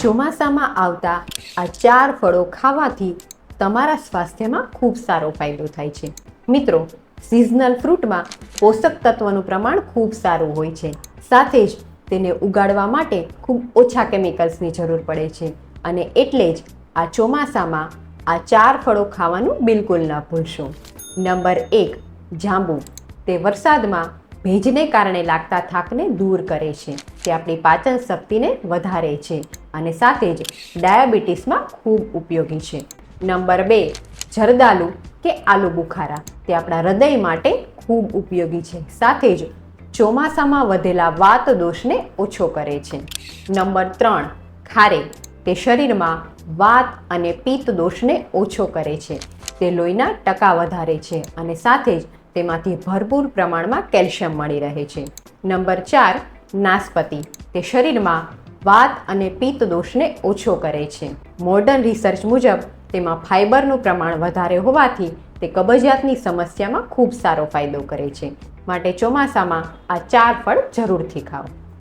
ચોમાસામાં આવતા આ 4 ફળો ખાવાથી તમારા સ્વાસ્થ્યમાં ખૂબ સારો ફાયદો થાય છે. મિત્રો, સિઝનલ ફ્રૂટમાં પોષક તત્વનું પ્રમાણ ખૂબ સારું હોય છે. સાથે જ તેને ઉગાડવા માટે ખૂબ ઓછા કેમિકલ્સની જરૂર પડે છે અને એટલે જ આ ચોમાસામાં આ 4 ફળો ખાવાનું બિલકુલ ન ભૂલશો. નંબર 1, જાંબુ. તે વરસાદમાં ભેજને કારણે લાગતા થાકને દૂર કરે છે. તે આપણી પાચન શક્તિને વધારે છે અને સાથે જ ડાયાબિટીસમાં ખૂબ ઉપયોગી છે. નંબર 2, જરદાલુ કે આલુ બુખારા. તે આપણા હૃદય માટે ખૂબ ઉપયોગી છે. સાથે જ ચોમાસામાં વધેલા વાત દોષને ઓછો કરે છે. નંબર 3, ખારેક. તે શરીરમાં વાત અને પિત્ત દોષને ઓછો કરે છે. તે લોહીના ટકા વધારે છે અને સાથે જ તેમાંથી ભરપૂર પ્રમાણમાં કેલ્શિયમ મળી રહે છે. નંબર 4, નાશપતી. તે શરીરમાં વાત અને પિત્ત દોષને ઓછો કરે છે. મોડર્ન રિસર્ચ મુજબ તેમાં ફાઇબરનું પ્રમાણ વધારે હોવાથી તે કબજિયાતની સમસ્યામાં ખૂબ સારો ફાયદો કરે છે. માટે ચોમાસામાં આ 4 ફળ જરૂરથી ખાઓ.